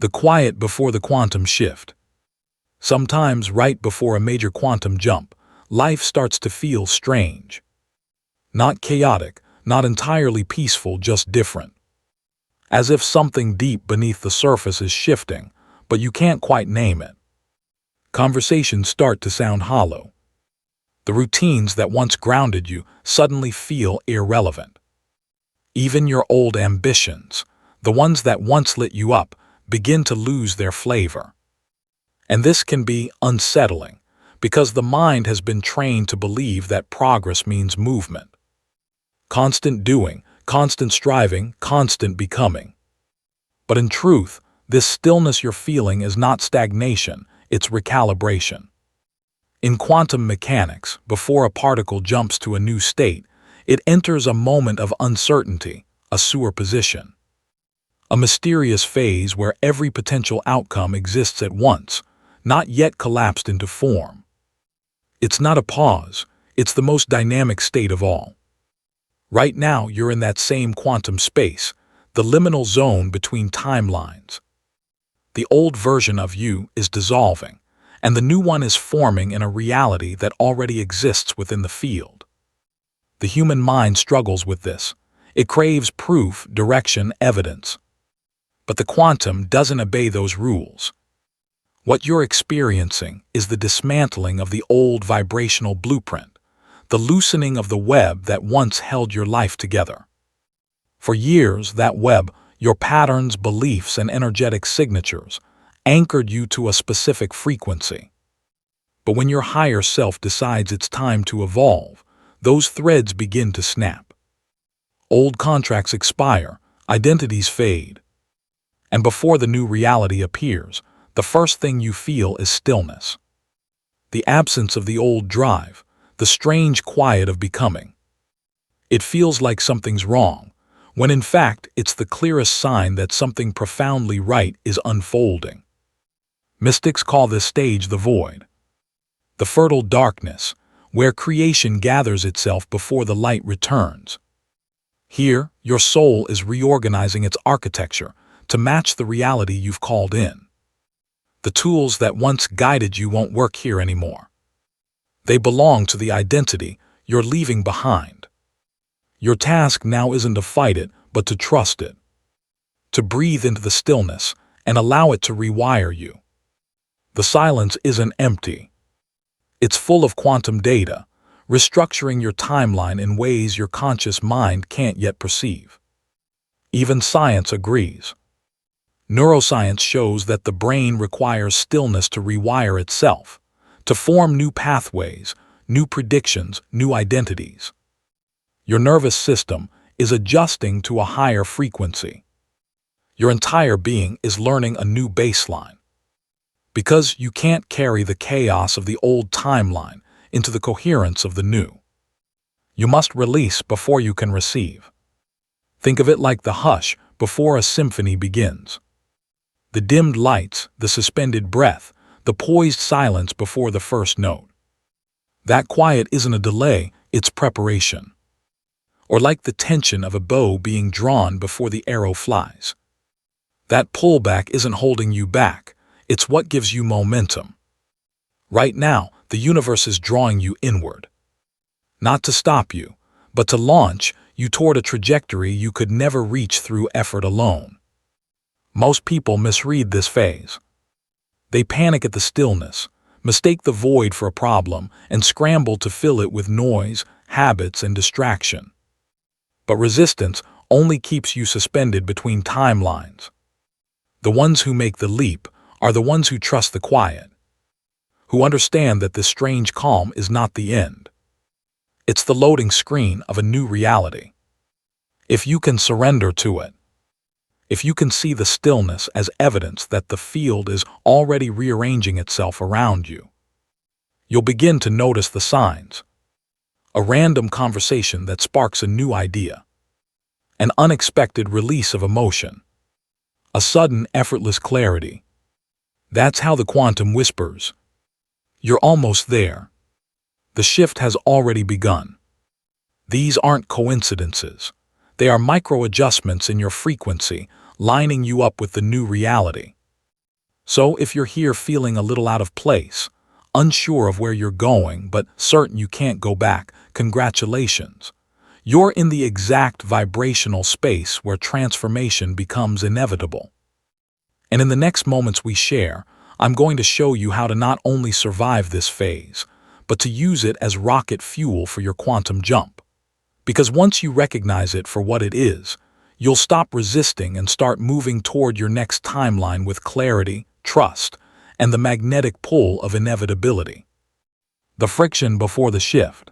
The quiet before the quantum shift. Sometimes right before a major quantum jump, life starts to feel strange. Not chaotic, not entirely peaceful, just different. As if something deep beneath the surface is shifting, but you can't quite name it. Conversations start to sound hollow. The routines that once grounded you suddenly feel irrelevant. Even your old ambitions, the ones that once lit you up, begin to lose their flavor. And this can be unsettling, because the mind has been trained to believe that progress means movement. Constant doing, constant striving, constant becoming. But in truth, this stillness you're feeling is not stagnation, it's recalibration. In quantum mechanics, before a particle jumps to a new state, it enters a moment of uncertainty, a superposition. A mysterious phase where every potential outcome exists at once, not yet collapsed into form. It's not a pause, it's the most dynamic state of all. Right now, you're in that same quantum space, the liminal zone between timelines. The old version of you is dissolving, and the new one is forming in a reality that already exists within the field. The human mind struggles with this. It craves proof, direction, evidence. But the quantum doesn't obey those rules. What you're experiencing is the dismantling of the old vibrational blueprint, the loosening of the web that once held your life together. For years, that web, your patterns, beliefs, and energetic signatures, anchored you to a specific frequency. But when your higher self decides it's time to evolve, those threads begin to snap. Old contracts expire, identities fade. And before the new reality appears, the first thing you feel is stillness. The absence of the old drive, the strange quiet of becoming. It feels like something's wrong, when in fact it's the clearest sign that something profoundly right is unfolding. Mystics call this stage the void, the fertile darkness, where creation gathers itself before the light returns. Here, your soul is reorganizing its architecture to match the reality you've called in. The tools that once guided you won't work here anymore. They belong to the identity you're leaving behind. Your task now isn't to fight it, but to trust it. To breathe into the stillness and allow it to rewire you. The silence isn't empty. It's full of quantum data, restructuring your timeline in ways your conscious mind can't yet perceive. Even science agrees. Neuroscience shows that the brain requires stillness to rewire itself, to form new pathways, new predictions, new identities. Your nervous system is adjusting to a higher frequency. Your entire being is learning a new baseline. Because you can't carry the chaos of the old timeline into the coherence of the new. You must release before you can receive. Think of it like the hush before a symphony begins. The dimmed lights, the suspended breath, the poised silence before the first note. That quiet isn't a delay, it's preparation. Or like the tension of a bow being drawn before the arrow flies. That pullback isn't holding you back, it's what gives you momentum. Right now, the universe is drawing you inward. Not to stop you, but to launch you toward a trajectory you could never reach through effort alone. Most people misread this phase. They panic at the stillness, mistake the void for a problem, and scramble to fill it with noise, habits, and distraction. But resistance only keeps you suspended between timelines. The ones who make the leap are the ones who trust the quiet, who understand that this strange calm is not the end. It's the loading screen of a new reality. If you can surrender to it, if you can see the stillness as evidence that the field is already rearranging itself around you, you'll begin to notice the signs. A random conversation that sparks a new idea. An unexpected release of emotion. A sudden, effortless clarity. That's how the quantum whispers. You're almost there. The shift has already begun. These aren't coincidences. They are micro-adjustments in your frequency, lining you up with the new reality. So if you're here feeling a little out of place, unsure of where you're going, but certain you can't go back, congratulations. You're in the exact vibrational space where transformation becomes inevitable. And in the next moments we share, I'm going to show you how to not only survive this phase, but to use it as rocket fuel for your quantum jump. Because once you recognize it for what it is, you'll stop resisting and start moving toward your next timeline with clarity, trust, and the magnetic pull of inevitability. The friction before the shift.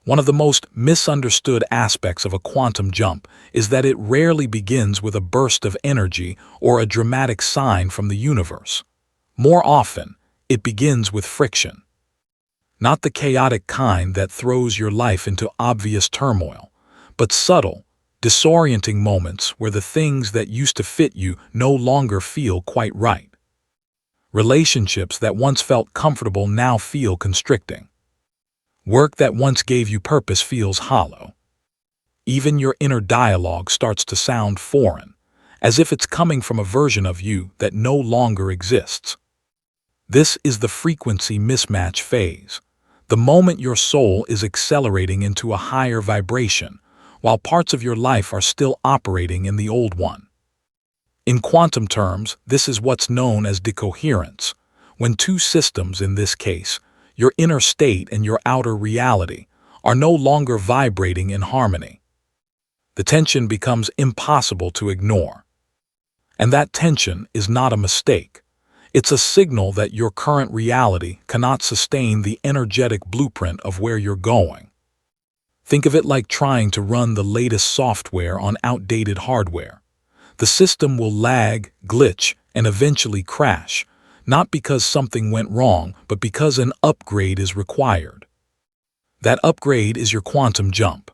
One of the most misunderstood aspects of a quantum jump is that it rarely begins with a burst of energy or a dramatic sign from the universe. More often, it begins with friction. Not the chaotic kind that throws your life into obvious turmoil, but subtle, disorienting moments where the things that used to fit you no longer feel quite right. Relationships that once felt comfortable now feel constricting. Work that once gave you purpose feels hollow. Even your inner dialogue starts to sound foreign, as if it's coming from a version of you that no longer exists. This is the frequency mismatch phase, the moment your soul is accelerating into a higher vibration, while parts of your life are still operating in the old one. In quantum terms, this is what's known as decoherence, when two systems, in this case, your inner state and your outer reality, are no longer vibrating in harmony. The tension becomes impossible to ignore. And that tension is not a mistake. It's a signal that your current reality cannot sustain the energetic blueprint of where you're going. Think of it like trying to run the latest software on outdated hardware. The system will lag, glitch, and eventually crash, not because something went wrong, but because an upgrade is required. That upgrade is your quantum jump.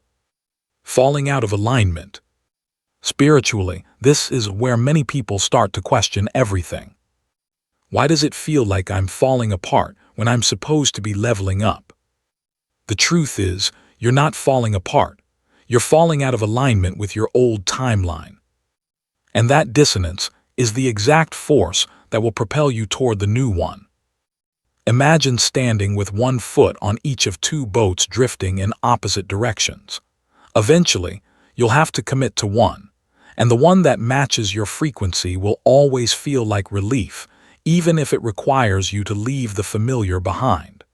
Falling out of alignment. Spiritually, this is where many people start to question everything. Why does it feel like I'm falling apart when I'm supposed to be leveling up? The truth is, you're not falling apart. You're falling out of alignment with your old timeline. And that dissonance is the exact force that will propel you toward the new one. Imagine standing with one foot on each of two boats drifting in opposite directions. Eventually, you'll have to commit to one, and the one that matches your frequency will always feel like relief, even if it requires you to leave the familiar behind.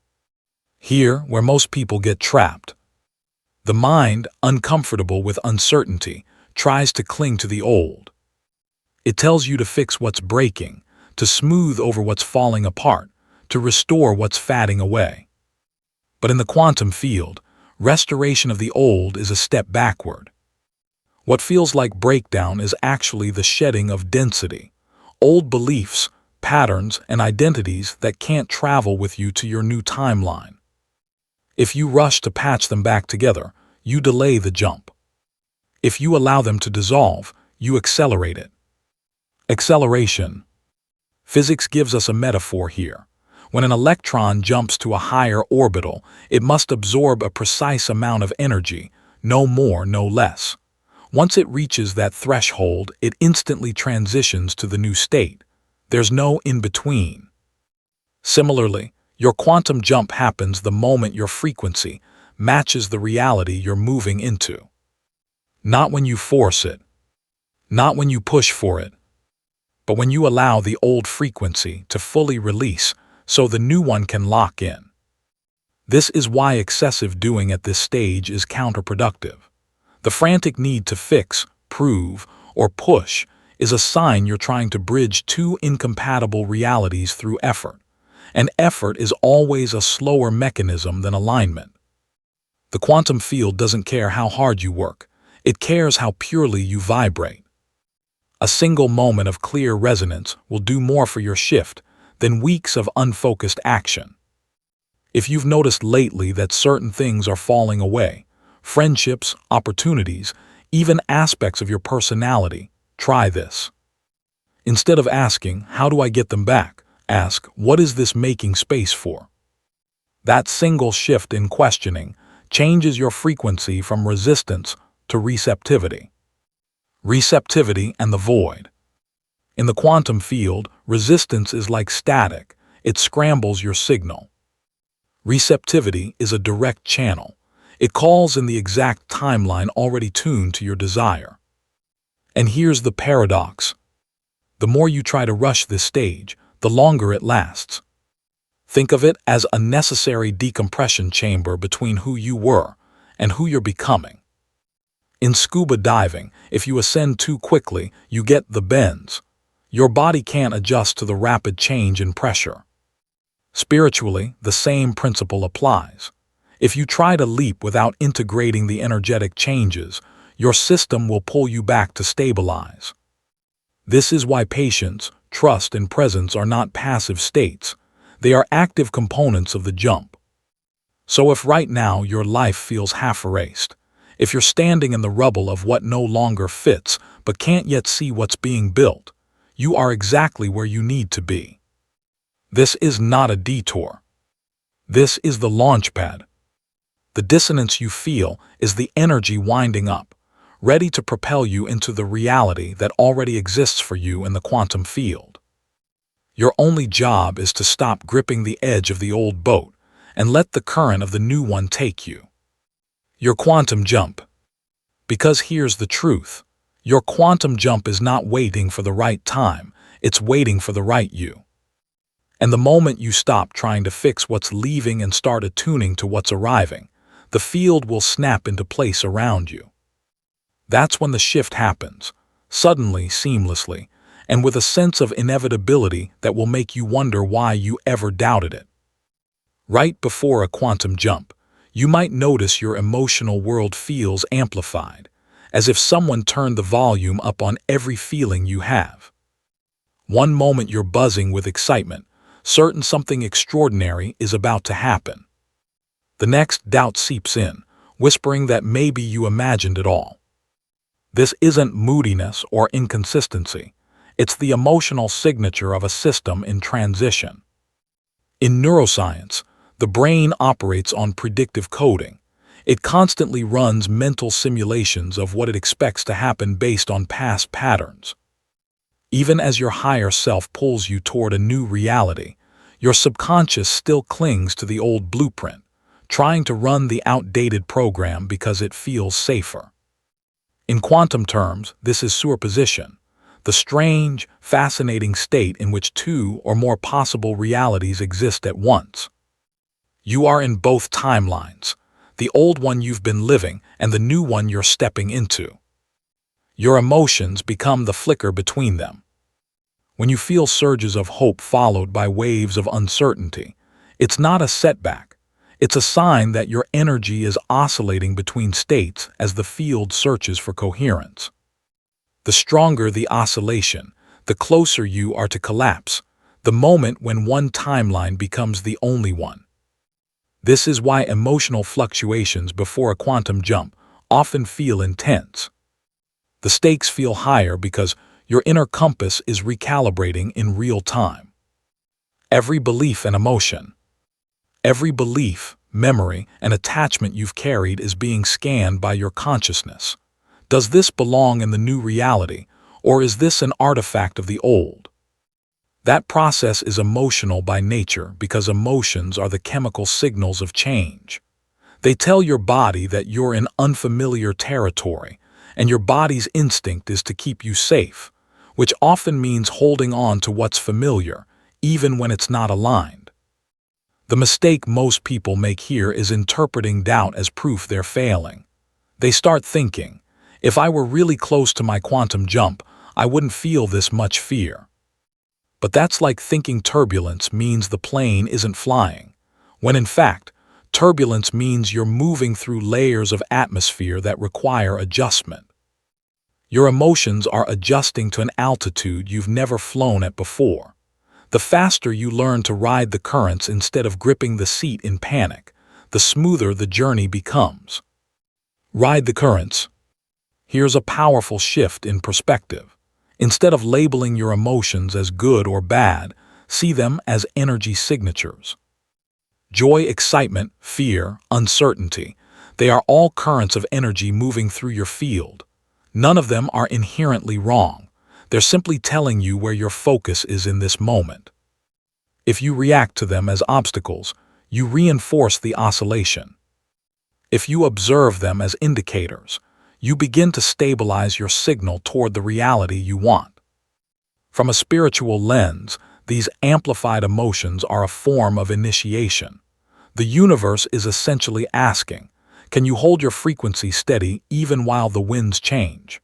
Here, where most people get trapped. The mind, uncomfortable with uncertainty, tries to cling to the old. It tells you to fix what's breaking, to smooth over what's falling apart, to restore what's fading away. But in the quantum field, restoration of the old is a step backward. What feels like breakdown is actually the shedding of density, old beliefs, patterns, and identities that can't travel with you to your new timeline. If you rush to patch them back together, you delay the jump. If you allow them to dissolve, you accelerate it. Acceleration. Physics gives us a metaphor here. When an electron jumps to a higher orbital, it must absorb a precise amount of energy, no more, no less. Once it reaches that threshold, it instantly transitions to the new state. There's no in-between. Similarly, your quantum jump happens the moment your frequency matches the reality you're moving into. Not when you force it, not when you push for it, but when you allow the old frequency to fully release so the new one can lock in. This is why excessive doing at this stage is counterproductive. The frantic need to fix, prove, or push is a sign you're trying to bridge two incompatible realities through effort, and effort is always a slower mechanism than alignment. The quantum field doesn't care how hard you work, it cares how purely you vibrate. A single moment of clear resonance will do more for your shift than weeks of unfocused action. If you've noticed lately that certain things are falling away, friendships, opportunities, even aspects of your personality, try this. Instead of asking, "How do I get them back?" ask, "What is this making space for?" That single shift in questioning changes your frequency from resistance to receptivity. Receptivity and the void. In the quantum field, resistance is like static. It scrambles your signal. Receptivity is a direct channel. It calls in the exact timeline already tuned to your desire. And here's the paradox. The more you try to rush this stage, the longer it lasts. Think of it as a necessary decompression chamber between who you were and who you're becoming. In scuba diving, if you ascend too quickly, you get the bends. Your body can't adjust to the rapid change in pressure. Spiritually, the same principle applies. If you try to leap without integrating the energetic changes, your system will pull you back to stabilize. This is why patience, trust, and presence are not passive states. They are active components of the jump. So if right now your life feels half erased, if you're standing in the rubble of what no longer fits but can't yet see what's being built, you are exactly where you need to be. This is not a detour. This is the launchpad. The dissonance you feel is the energy winding up, ready to propel you into the reality that already exists for you in the quantum field. Your only job is to stop gripping the edge of the old boat and let the current of the new one take you. Your quantum jump. Because here's the truth. Your quantum jump is not waiting for the right time, it's waiting for the right you. And the moment you stop trying to fix what's leaving and start attuning to what's arriving, the field will snap into place around you. That's when the shift happens, suddenly, seamlessly, and with a sense of inevitability that will make you wonder why you ever doubted it. Right before a quantum jump, you might notice your emotional world feels amplified, as if someone turned the volume up on every feeling you have. One moment you're buzzing with excitement, certain something extraordinary is about to happen. The next, doubt seeps in, whispering that maybe you imagined it all. This isn't moodiness or inconsistency. It's the emotional signature of a system in transition. In neuroscience, the brain operates on predictive coding. It constantly runs mental simulations of what it expects to happen based on past patterns. Even as your higher self pulls you toward a new reality, your subconscious still clings to the old blueprint, trying to run the outdated program because it feels safer. In quantum terms, this is superposition, the strange, fascinating state in which two or more possible realities exist at once. You are in both timelines, the old one you've been living and the new one you're stepping into. Your emotions become the flicker between them. When you feel surges of hope followed by waves of uncertainty, it's not a setback. It's a sign that your energy is oscillating between states as the field searches for coherence. The stronger the oscillation, the closer you are to collapse, the moment when one timeline becomes the only one. This is why emotional fluctuations before a quantum jump often feel intense. The stakes feel higher because your inner compass is recalibrating in real time. Every belief and emotion, every belief, memory, and attachment you've carried is being scanned by your consciousness. Does this belong in the new reality, or is this an artifact of the old? That process is emotional by nature because emotions are the chemical signals of change. They tell your body that you're in unfamiliar territory, and your body's instinct is to keep you safe, which often means holding on to what's familiar, even when it's not aligned. The mistake most people make here is interpreting doubt as proof they're failing. They start thinking, if I were really close to my quantum jump, I wouldn't feel this much fear. But that's like thinking turbulence means the plane isn't flying, when in fact, turbulence means you're moving through layers of atmosphere that require adjustment. Your emotions are adjusting to an altitude you've never flown at before. The faster you learn to ride the currents instead of gripping the seat in panic, the smoother the journey becomes. Ride the currents. Here's a powerful shift in perspective. Instead of labeling your emotions as good or bad, see them as energy signatures. Joy, excitement, fear, uncertainty, they are all currents of energy moving through your field. None of them are inherently wrong. They're simply telling you where your focus is in this moment. If you react to them as obstacles, you reinforce the oscillation. If you observe them as indicators, you begin to stabilize your signal toward the reality you want. From a spiritual lens, these amplified emotions are a form of initiation. The universe is essentially asking, can you hold your frequency steady even while the winds change?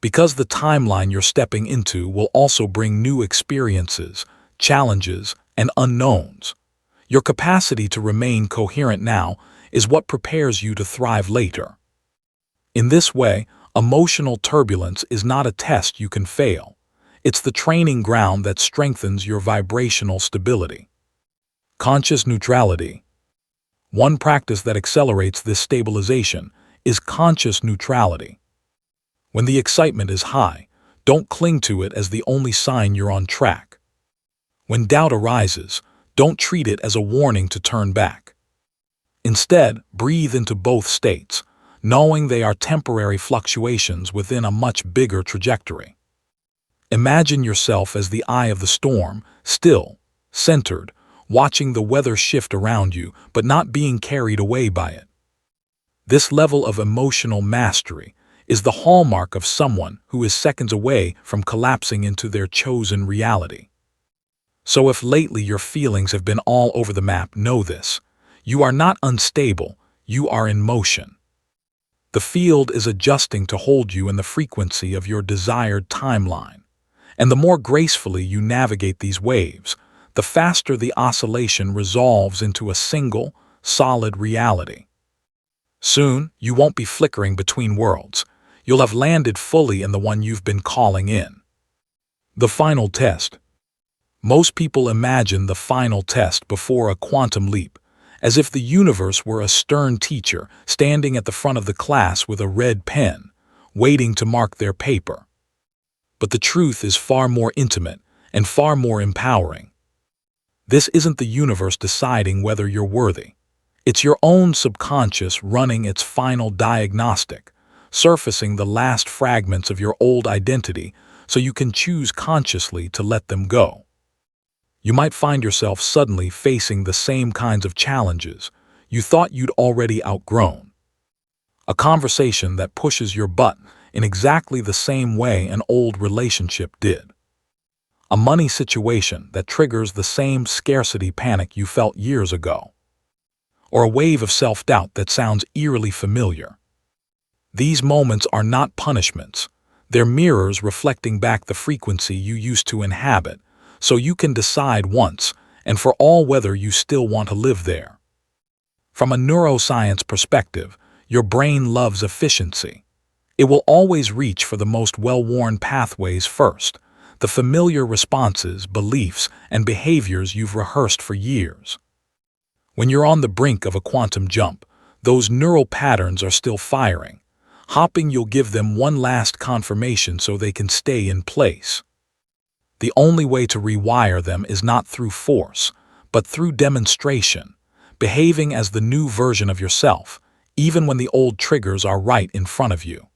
Because the timeline you're stepping into will also bring new experiences, challenges, and unknowns. Your capacity to remain coherent now is what prepares you to thrive later. In this way, emotional turbulence is not a test you can fail. It's the training ground that strengthens your vibrational stability. Conscious neutrality. One practice that accelerates this stabilization is conscious neutrality. When the excitement is high, don't cling to it as the only sign you're on track. When doubt arises, don't treat it as a warning to turn back. Instead, breathe into both states, knowing they are temporary fluctuations within a much bigger trajectory. Imagine yourself as the eye of the storm, still, centered, watching the weather shift around you, but not being carried away by it. This level of emotional mastery is the hallmark of someone who is seconds away from collapsing into their chosen reality. So if lately your feelings have been all over the map, know this: you are not unstable, you are in motion. The field is adjusting to hold you in the frequency of your desired timeline. And the more gracefully you navigate these waves, the faster the oscillation resolves into a single, solid reality. Soon, you won't be flickering between worlds. You'll have landed fully in the one you've been calling in. The final test. Most people imagine the final test before a quantum leap, as if the universe were a stern teacher standing at the front of the class with a red pen, waiting to mark their paper. But the truth is far more intimate and far more empowering. This isn't the universe deciding whether you're worthy. It's your own subconscious running its final diagnostic, surfacing the last fragments of your old identity so you can choose consciously to let them go. You might find yourself suddenly facing the same kinds of challenges you thought you'd already outgrown. A conversation that pushes your butt in exactly the same way an old relationship did. A money situation that triggers the same scarcity panic you felt years ago. Or a wave of self-doubt that sounds eerily familiar. These moments are not punishments. They're mirrors reflecting back the frequency you used to inhabit, so you can decide once and for all whether you still want to live there. From a neuroscience perspective, your brain loves efficiency. It will always reach for the most well-worn pathways first, the familiar responses, beliefs, and behaviors you've rehearsed for years. When you're on the brink of a quantum jump, those neural patterns are still firing. Hoping you'll give them one last confirmation so they can stay in place. The only way to rewire them is not through force, but through demonstration, behaving as the new version of yourself, even when the old triggers are right in front of you.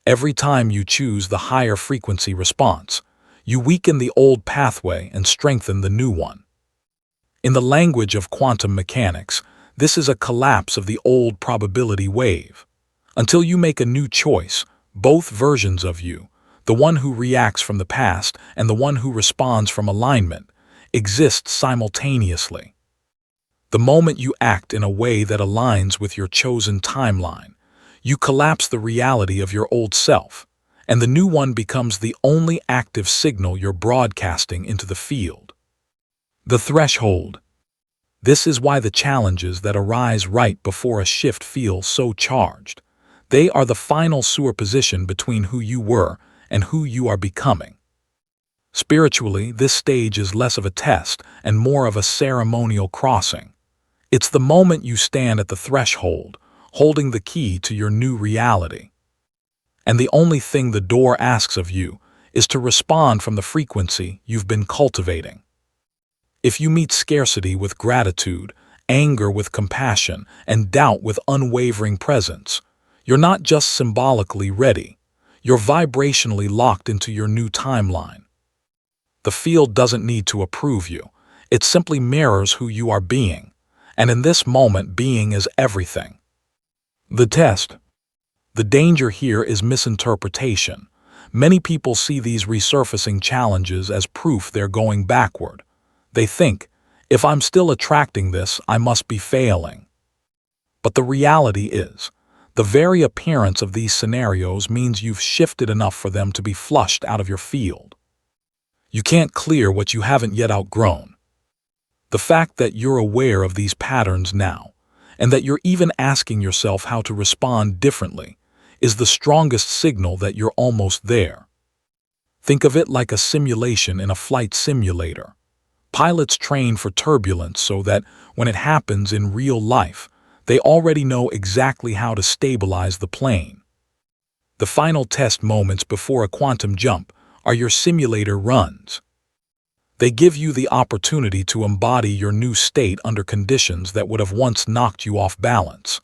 Every time you choose the higher frequency response, you weaken the old pathway and strengthen the new one. In the language of quantum mechanics, this is a collapse of the old probability wave. Until you make a new choice, both versions of you, the one who reacts from the past and the one who responds from alignment, exist simultaneously. The moment you act in a way that aligns with your chosen timeline, you collapse the reality of your old self, and the new one becomes the only active signal you're broadcasting into the field. The threshold. This is why the challenges that arise right before a shift feel so charged. They are the final superposition between who you were and who you are becoming. Spiritually, this stage is less of a test and more of a ceremonial crossing. It's the moment you stand at the threshold, holding the key to your new reality. And the only thing the door asks of you is to respond from the frequency you've been cultivating. If you meet scarcity with gratitude, anger with compassion, and doubt with unwavering presence, you're not just symbolically ready, You're vibrationally locked into your new timeline. The field doesn't need to approve you. It simply mirrors who you are being. And in this moment, being is everything. The test. The danger here is misinterpretation. Many people see these resurfacing challenges as proof they're going backward. They think, if I'm still attracting this, I must be failing. But the reality is, the very appearance of these scenarios means you've shifted enough for them to be flushed out of your field. You can't clear what you haven't yet outgrown. The fact that you're aware of these patterns now, and that you're even asking yourself how to respond differently, is the strongest signal that you're almost there. Think of it like a simulation in a flight simulator. Pilots train for turbulence so that when it happens in real life, they already know exactly how to stabilize the plane. The final test moments before a quantum jump are your simulator runs. They give you the opportunity to embody your new state under conditions that would have once knocked you off balance.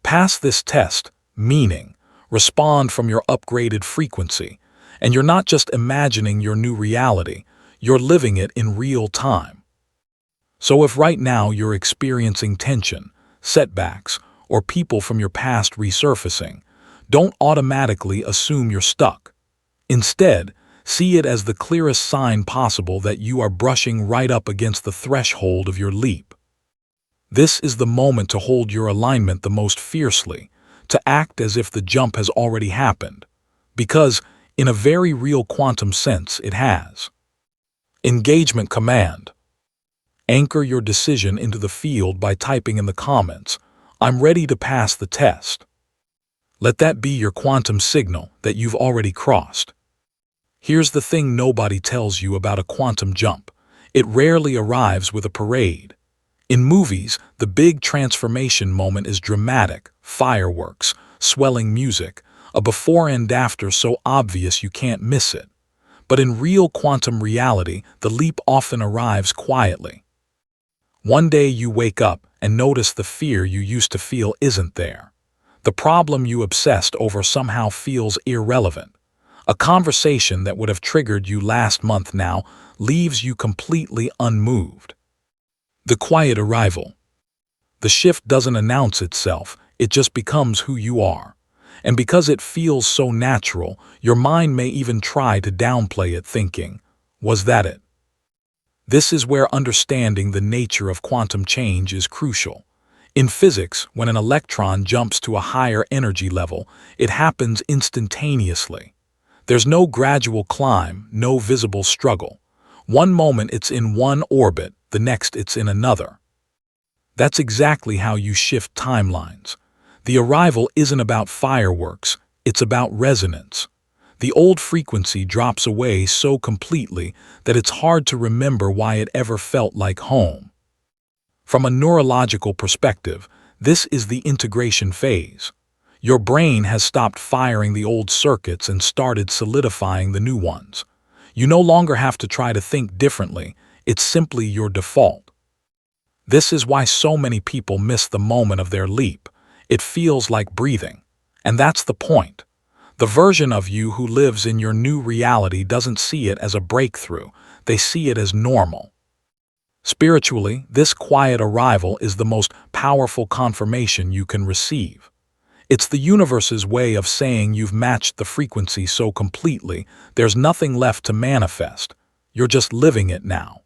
Pass this test, meaning, respond from your upgraded frequency, and you're not just imagining your new reality, you're living it in real time. So if right now you're experiencing tension, setbacks, or people from your past resurfacing, don't automatically assume you're stuck. Instead, see it as the clearest sign possible that you are brushing right up against the threshold of your leap. This is the moment to hold your alignment the most fiercely, to act as if the jump has already happened, because, in a very real quantum sense, it has. Engagement command. Anchor your decision into the field by typing in the comments, "I'm ready to pass the test." Let that be your quantum signal that you've already crossed. Here's the thing nobody tells you about a quantum jump. It rarely arrives with a parade. In movies, the big transformation moment is dramatic, fireworks, swelling music, a before and after so obvious you can't miss it. But in real quantum reality, the leap often arrives quietly. One day you wake up and notice the fear you used to feel isn't there. The problem you obsessed over somehow feels irrelevant. A conversation that would have triggered you last month now leaves you completely unmoved. The quiet arrival. The shift doesn't announce itself, it just becomes who you are. And because it feels so natural, your mind may even try to downplay it thinking, "Was that it?" This is where understanding the nature of quantum change is crucial. In physics, when an electron jumps to a higher energy level, it happens instantaneously. There's no gradual climb, no visible struggle. One moment it's in one orbit, the next it's in another. That's exactly how you shift timelines. The arrival isn't about fireworks, it's about resonance. The old frequency drops away so completely that it's hard to remember why it ever felt like home. From a neurological perspective, this is the integration phase. Your brain has stopped firing the old circuits and started solidifying the new ones. You no longer have to try to think differently, it's simply your default. This is why so many people miss the moment of their leap. It feels like breathing. And that's the point. The version of you who lives in your new reality doesn't see it as a breakthrough, they see it as normal. Spiritually, this quiet arrival is the most powerful confirmation you can receive. It's the universe's way of saying you've matched the frequency so completely, there's nothing left to manifest. You're just living it now.